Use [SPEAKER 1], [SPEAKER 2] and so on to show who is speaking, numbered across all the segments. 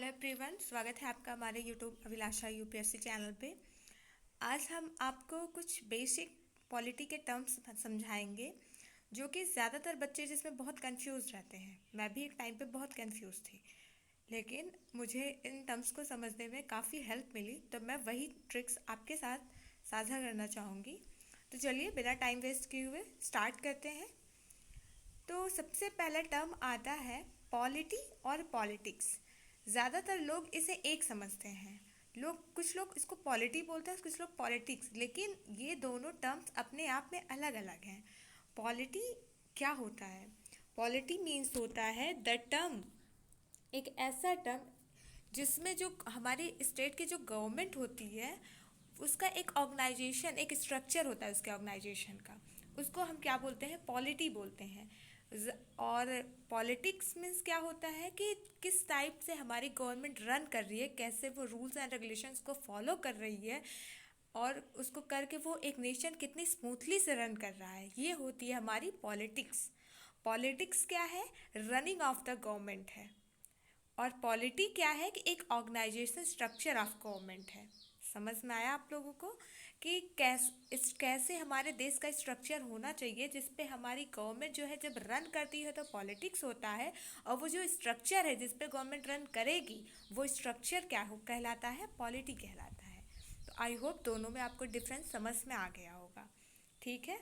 [SPEAKER 1] Hello everyone, स्वागत है आपका हमारे यूट्यूब अभिलाषा यूपीएससी चैनल पे। आज हम आपको कुछ बेसिक पॉलिटी के टर्म्स समझाएंगे जो कि ज़्यादातर बच्चे जिसमें बहुत कंफ्यूज रहते हैं। मैं भी एक टाइम पे बहुत कंफ्यूज थी, लेकिन मुझे इन टर्म्स को समझने में काफ़ी हेल्प मिली, तो मैं वही ट्रिक्स आपके साथ साझा करना चाहूँगी। तो चलिए बिना टाइम वेस्ट किए हुए स्टार्ट करते हैं। तो सबसे पहला टर्म आता है पॉलिटी और पॉलिटिक्स। ज़्यादातर लोग इसे एक समझते हैं। कुछ लोग इसको पॉलिटी बोलते हैं, कुछ लोग पॉलिटिक्स, लेकिन ये दोनों टर्म्स अपने आप में अलग अलग हैं। पॉलिटी क्या होता है? पॉलिटी मीन्स होता है द टर्म, एक ऐसा टर्म जिसमें जो हमारी स्टेट की जो गवर्नमेंट होती है उसका एक ऑर्गेनाइजेशन, एक स्ट्रक्चर होता है उसके ऑर्गेनाइजेशन का, उसको हम क्या बोलते हैं? पॉलिटी बोलते हैं। और पॉलिटिक्स मीन्स क्या होता है कि किस टाइप से हमारी गवर्नमेंट रन कर रही है, कैसे वो रूल्स एंड रेगुलेशंस को फॉलो कर रही है और उसको करके वो एक नेशन कितनी स्मूथली से रन कर रहा है, ये होती है हमारी पॉलिटिक्स। पॉलिटिक्स क्या है? रनिंग ऑफ द गवर्नमेंट है। और पॉलिटी क्या है? कि एक ऑर्गेनाइजेशन स्ट्रक्चर ऑफ गवर्नमेंट है। समझ में आया आप लोगों को कि कैसे हमारे देश का स्ट्रक्चर होना चाहिए जिस पे हमारी गवर्नमेंट जो है जब रन करती है तो पॉलिटिक्स होता है, और वो जो स्ट्रक्चर है जिस पे गवर्नमेंट रन करेगी वो स्ट्रक्चर क्या हो कहलाता है? पॉलिटी कहलाता है। तो आई होप दोनों में आपको डिफरेंस समझ में आ गया होगा। ठीक है,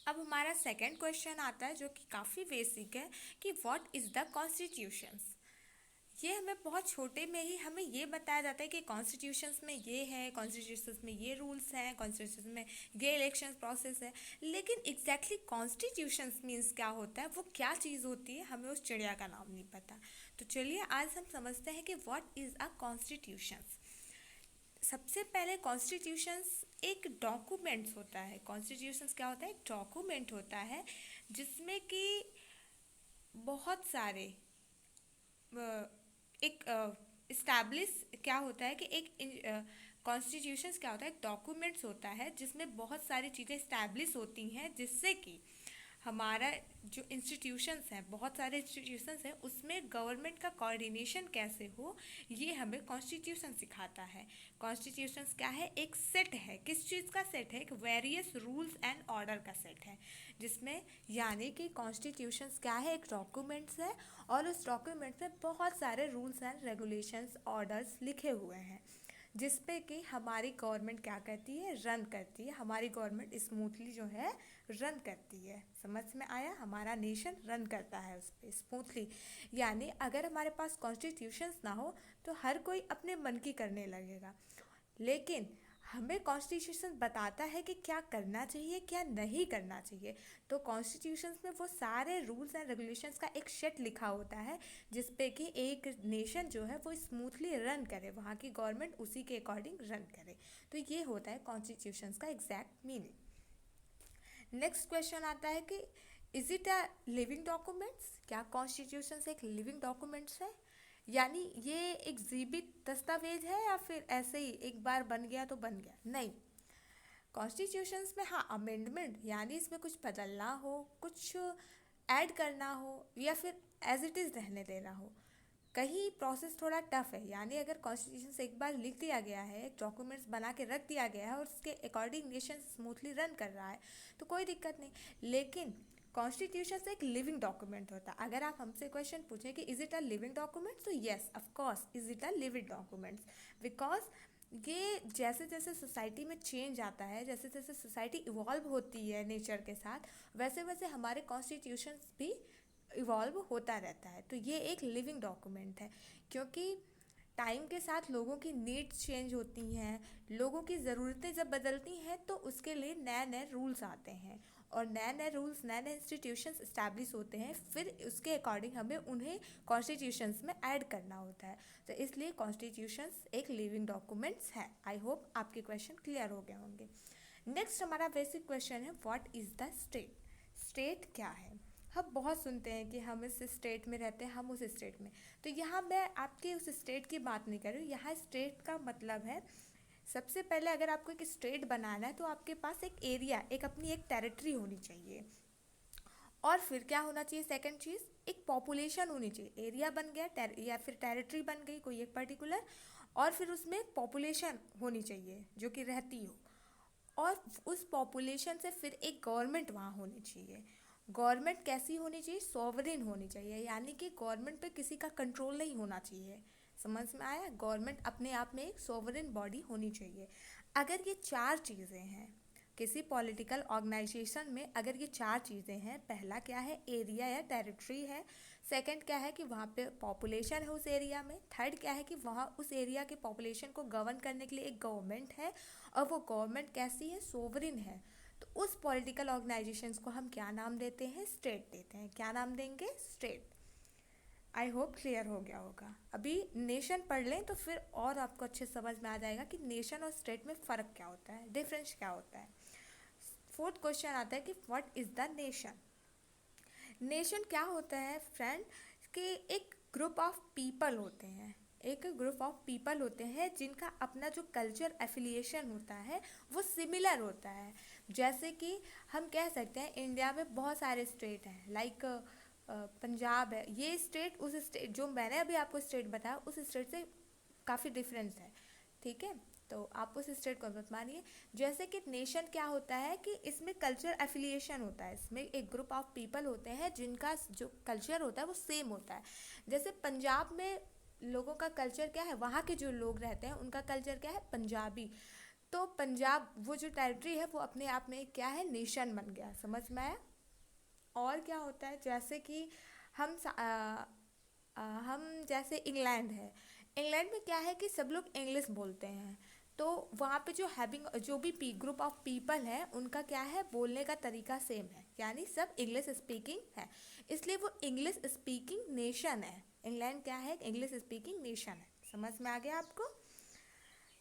[SPEAKER 1] अब हमारा सेकंड क्वेश्चन आता है जो कि काफ़ी बेसिक है कि व्हाट इज़ द कॉन्स्टिट्यूशंस। ये हमें बहुत छोटे में ही हमें ये बताया जाता है कि कॉन्स्टिट्यूशंस में ये है, कॉन्स्टिट्यूशंस में ये रूल्स हैं, कॉन्स्टिट्यूशन में ये इलेक्शन प्रोसेस है, लेकिन एग्जैक्टली कॉन्स्टिट्यूशंस मीन्स क्या होता है, वो क्या चीज़ होती है, हमें उस चिड़िया का नाम नहीं पता। तो चलिए आज हम समझते हैं कि व्हाट इज़ अ कॉन्स्टिट्यूशंस। सबसे पहले कॉन्स्टिट्यूशंस एक डॉक्यूमेंट्स होता है। कॉन्स्टिट्यूशंस क्या होता है? एक डॉक्यूमेंट होता है जिसमें कि बहुत सारे एक इस्टेब्लिश क्या होता है कि एक कॉन्स्टिट्यूशंस क्या होता है? एक डॉक्यूमेंट्स होता है जिसमें बहुत सारी चीज़ें इस्टेब्लिश होती हैं जिससे कि हमारा जो इंस्टीट्यूशंस हैं, बहुत सारे इंस्टीट्यूशंस हैं, उसमें गवर्नमेंट का कोऑर्डिनेशन कैसे हो, ये हमें कॉन्स्टिट्यूशन सिखाता है। कॉन्स्टिट्यूशंस क्या है? एक सेट है। किस चीज़ का सेट है? एक वेरियस रूल्स एंड ऑर्डर का सेट है, जिसमें यानी कि कॉन्स्टिट्यूशंस क्या है? एक डॉक्यूमेंट्स है और उस डॉक्यूमेंट में बहुत सारे रूल्स एंड रेगुलेशंस, ऑर्डर्स लिखे हुए हैं जिस पे कि हमारी गवर्नमेंट क्या करती है? रन करती है। हमारी गवर्नमेंट स्मूथली जो है रन करती है। समझ में आया? हमारा नेशन रन करता है उस पर स्मूथली। यानी अगर हमारे पास कॉन्स्टिट्यूशंस ना हो तो हर कोई अपने मन की करने लगेगा, लेकिन हमें कॉन्स्टिट्यूशन बताता है कि क्या करना चाहिए, क्या नहीं करना चाहिए। तो कॉन्स्टिट्यूशंस में वो सारे रूल्स एंड रेगुलेशंस का एक सेट लिखा होता है जिस पे कि एक नेशन जो है वो स्मूथली रन करे, वहाँ की गवर्नमेंट उसी के अकॉर्डिंग रन करे। तो ये होता है कॉन्स्टिट्यूशंस का एग्जैक्ट मीनिंग। नेक्स्ट क्वेश्चन आता है कि is it a living documents? क्या कॉन्स्टिट्यूशन एक लिविंग डॉक्यूमेंट्स है? यानी ये एक जीवित दस्तावेज है या फिर ऐसे ही एक बार बन गया तो बन गया? नहीं। कॉन्स्टिट्यूशंस में हाँ अमेंडमेंट, यानी इसमें कुछ बदलना हो, कुछ ऐड करना हो या फिर एज इट इज़ रहने देना हो, कहीं प्रोसेस थोड़ा टफ है। यानी अगर कॉन्स्टिट्यूशन से एक बार लिख दिया गया है, एक डॉक्यूमेंट्स बना के रख दिया गया है और उसके अकॉर्डिंग नेशन स्मूथली रन कर रहा है तो कोई दिक्कत नहीं। लेकिन कॉन्स्टिट्यूशन से एक लिविंग डॉक्यूमेंट होता है। अगर आप हमसे क्वेश्चन पूछें कि is it a living document, तो yes of course is it a living documents, because ये जैसे जैसे सोसाइटी में चेंज आता है, जैसे जैसे सोसाइटी इवॉल्व होती है नेचर के साथ, वैसे वैसे हमारे कॉन्स्टिट्यूशंस भी इवॉल्व होता रहता है। तो ये एक लिविंग डॉक्यूमेंट है, क्योंकि टाइम के साथ लोगों की नीड्स चेंज होती हैं, लोगों की ज़रूरतें जब बदलती हैं तो उसके लिए नए नए रूल्स आते हैं और नए नए रूल्स, नए नए इंस्टीट्यूशंस इस्टेब्लिश होते हैं, फिर उसके अकॉर्डिंग हमें उन्हें कॉन्स्टिट्यूशंस में ऐड करना होता है। तो इसलिए कॉन्स्टिट्यूशंस एक लिविंग डॉक्यूमेंट्स है। आई होप आपके क्वेश्चन क्लियर हो गए होंगे। नेक्स्ट हमारा बेसिक क्वेश्चन है what is the state? State क्या है? हम बहुत सुनते हैं कि हम इस स्टेट में रहते हैं, हम उस स्टेट में। तो यहाँ मैं आपके उस स्टेट की बात नहीं कर रही हूँ। यहाँ स्टेट का मतलब है, सबसे पहले अगर आपको एक स्टेट बनाना है तो आपके पास एक एरिया, एक अपनी एक टेरिटरी होनी चाहिए। और फिर क्या होना चाहिए? सेकंड चीज़, एक पॉपुलेशन होनी चाहिए, एरिया बन गया या फिर टेरिटरी बन गई कोई एक पर्टिकुलर, और फिर उसमें पॉपुलेशन होनी चाहिए जो कि रहती हो, और उस पॉपुलेशन से फिर एक गवर्नमेंट वहाँ होनी चाहिए। गवर्नमेंट कैसी होनी चाहिए? सॉवरेन होनी चाहिए, यानी कि गवर्नमेंट पे किसी का कंट्रोल नहीं होना चाहिए। समझ में आया? गवर्नमेंट अपने आप में एक सॉवरेन बॉडी होनी चाहिए। अगर ये चार चीज़ें हैं किसी पॉलिटिकल ऑर्गेनाइजेशन में, अगर ये चार चीज़ें हैं, पहला क्या है? एरिया या टेरिटरी है। सेकंड क्या है? कि वहाँ पे पॉपुलेशन है उस एरिया में। थर्ड क्या है? कि वहाँ उस एरिया के पॉपुलेशन को गवर्न करने के लिए एक गवर्नमेंट है, और वो गवर्नमेंट कैसी है? सोवरिन है। तो उस पॉलिटिकल ऑर्गेनाइजेशंस को हम क्या नाम देते हैं? स्टेट देते हैं। क्या नाम देंगे? स्टेट। आई होप क्लियर हो गया होगा। अभी नेशन पढ़ लें तो फिर और आपको अच्छे समझ में आ जाएगा कि नेशन और स्टेट में फ़र्क क्या होता है, डिफरेंस क्या होता है। फोर्थ क्वेश्चन आता है कि what is the nation. Nation क्या होता है फ्रेंड? कि एक ग्रुप ऑफ पीपल होते हैं, एक ग्रुप ऑफ पीपल होते हैं जिनका अपना जो कल्चर एफिलिएशन होता है वो सिमिलर होता है। जैसे कि हम कह सकते हैं इंडिया में बहुत सारे स्टेट हैं, लाइक पंजाब है, ये स्टेट उस स्टेट जो मैंने अभी आपको स्टेट बताया उस स्टेट से काफ़ी डिफरेंस है, ठीक है? तो आप उस स्टेट को मत मानिए। जैसे कि नेशन क्या होता है कि इसमें कल्चर एफिलिएशन होता है, इसमें एक ग्रुप ऑफ पीपल होते हैं जिनका जो कल्चर होता है वो सेम होता है। जैसे पंजाब में लोगों का कल्चर क्या है, वहाँ के जो लोग रहते हैं उनका कल्चर क्या है? पंजाबी। तो पंजाब वो जो टेरिटरी है वो अपने आप में क्या है? नेशन बन गया। समझ में आया? और क्या होता है? जैसे कि हम हम जैसे इंग्लैंड है, इंग्लैंड में क्या है कि सब लोग इंग्लिश बोलते हैं, तो वहाँ पे जो हैविंग जो भी ग्रुप ऑफ पीपल है उनका क्या है? बोलने का तरीका सेम है, यानी सब इंग्लिश स्पीकिंग है, इसलिए वो इंग्लिश स्पीकिंग नेशन है। इंग्लैंड क्या है? इंग्लिश स्पीकिंग नेशन है। समझ में आ गया आपको?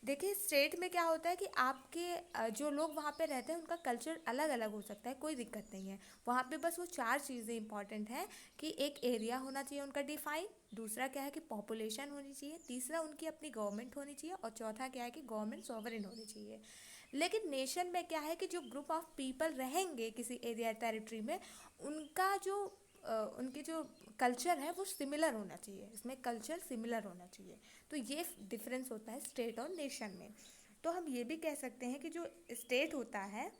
[SPEAKER 1] देखिए स्टेट में क्या होता है कि आपके जो लोग वहाँ पे रहते हैं उनका कल्चर अलग अलग हो सकता है, कोई दिक्कत नहीं है। वहाँ पे बस वो चार चीज़ें इंपॉर्टेंट हैं कि एक एरिया होना चाहिए उनका डिफाइन, दूसरा क्या है कि पॉपुलेशन होनी चाहिए, तीसरा उनकी अपनी गवर्नमेंट होनी चाहिए, और चौथा क्या है कि गवर्नमेंट सॉवरेन होनी चाहिए। लेकिन नेशन में क्या है कि जो ग्रुप ऑफ पीपल रहेंगे किसी एरिया टेरिटरी में, उनका जो उनकी जो कल्चर है वो सिमिलर होना चाहिए, इसमें कल्चर सिमिलर होना चाहिए। तो ये डिफरेंस होता है स्टेट और नेशन में। तो हम ये भी कह सकते हैं कि जो स्टेट होता है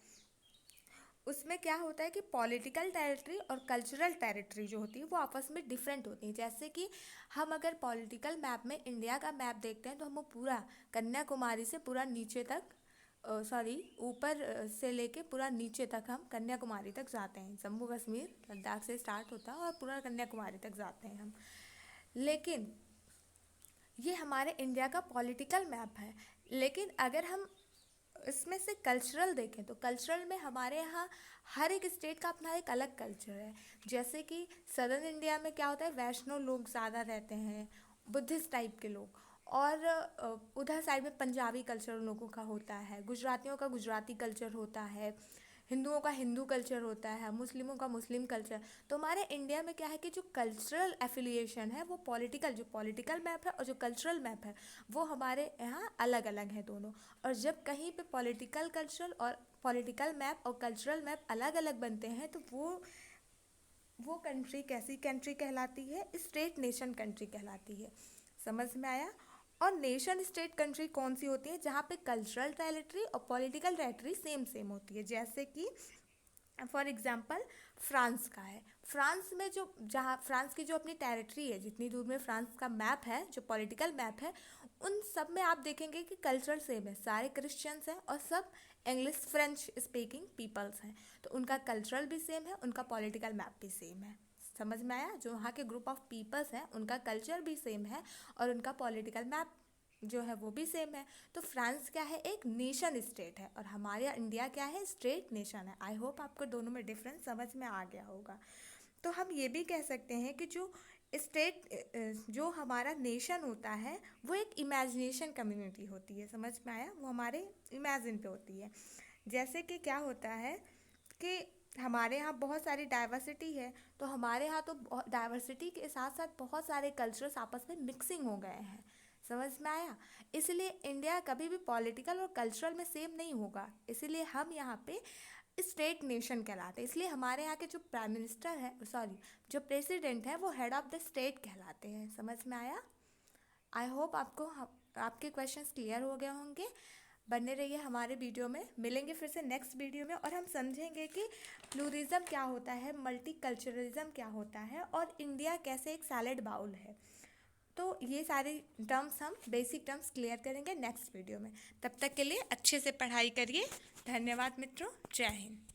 [SPEAKER 1] उसमें क्या होता है कि पॉलिटिकल टेरिटरी और कल्चरल टेरिटरी जो होती है वो आपस में डिफरेंट होती है। जैसे कि हम अगर पॉलिटिकल मैप में इंडिया का मैप देखते हैं तो हम वो पूरा कन्याकुमारी से पूरा नीचे तक सॉरी ऊपर से लेके पूरा नीचे तक हम कन्याकुमारी तक जाते हैं। जम्मू कश्मीर लद्दाख से स्टार्ट होता है और पूरा कन्याकुमारी तक जाते हैं हम। लेकिन ये हमारे इंडिया का पॉलिटिकल मैप है। लेकिन अगर हम इसमें से कल्चरल देखें तो कल्चरल में हमारे यहाँ हर एक स्टेट का अपना एक अलग कल्चर है। जैसे कि सदर्न इंडिया में क्या होता है? वैष्णव लोग ज़्यादा रहते हैं, बुद्धिस्ट टाइप के लोग, और उधर साइड में पंजाबी कल्चर उन लोगों का होता है, गुजरातियों का गुजराती कल्चर होता है, हिंदुओं का हिंदू कल्चर होता है, मुस्लिमों का मुस्लिम कल्चर। तो हमारे इंडिया में क्या है कि जो कल्चरल एफिलिएशन है वो जो पॉलिटिकल मैप है और जो कल्चरल मैप है वो हमारे यहाँ अलग अलग है दोनों। और जब कहीं पे पॉलिटिकल कल्चरल और पॉलिटिकल मैप और कल्चरल मैप अलग अलग बनते हैं तो वो कंट्री कैसी कंट्री कहलाती है? स्टेट नेशन कंट्री कहलाती है। समझ में आया? और नेशन स्टेट कंट्री कौन सी होती है? जहाँ पे कल्चरल टेरिटरी और पॉलिटिकल टेरिटरी सेम सेम होती है। जैसे कि फॉर एग्जांपल फ्रांस का है, फ्रांस में जो जहाँ फ्रांस की जो अपनी टेरिटरी है, जितनी दूर में फ्रांस का मैप है जो पॉलिटिकल मैप है, उन सब में आप देखेंगे कि कल्चर सेम है, सारे क्रिश्चियंस हैं और सब इंग्लिश फ्रेंच स्पीकिंग पीपल्स हैं। तो उनका कल्चरल भी सेम है, उनका पॉलिटिकल मैप भी सेम है। समझ में आया? जो वहाँ के ग्रुप ऑफ पीपल्स हैं उनका कल्चर भी सेम है और उनका पॉलिटिकल मैप जो है वो भी सेम है। तो फ्रांस क्या है? एक नेशन स्टेट है, और हमारे इंडिया क्या है? स्टेट नेशन है। आई होप आपको दोनों में डिफरेंस समझ में आ गया होगा। तो हम ये भी कह सकते हैं कि जो स्टेट जो हमारा नेशन होता है वो एक इमेजिनेशन कम्युनिटी होती है। समझ में आया? वो हमारे इमेजिन पे होती है। जैसे कि क्या होता है कि हमारे यहाँ बहुत सारी डाइवर्सिटी है, तो हमारे यहाँ तो डाइवर्सिटी के साथ साथ बहुत सारे कल्चर्स आपस में मिक्सिंग हो गए हैं। समझ में आया? इसलिए इंडिया कभी भी पॉलिटिकल और कल्चरल में सेम नहीं होगा। इसीलिए हम यहाँ पे स्टेट नेशन कहलाते हैं। इसलिए हमारे यहाँ के जो प्राइम मिनिस्टर है, सॉरी, जो प्रेसिडेंट है वो हेड ऑफ द स्टेट कहलाते हैं। समझ में आया? आई होप आपको आपके क्वेश्चंस क्लियर हो गए होंगे। बने रहिए हमारे वीडियो में, मिलेंगे फिर से नेक्स्ट वीडियो में, और हम समझेंगे कि प्लूरिज्म क्या होता है, मल्टीकल्चरलिज्म क्या होता है, और इंडिया कैसे एक सैलेड बाउल है। तो ये सारे टर्म्स, हम बेसिक टर्म्स क्लियर करेंगे नेक्स्ट वीडियो में। तब तक के लिए अच्छे से पढ़ाई करिए। धन्यवाद मित्रों, जय हिंद।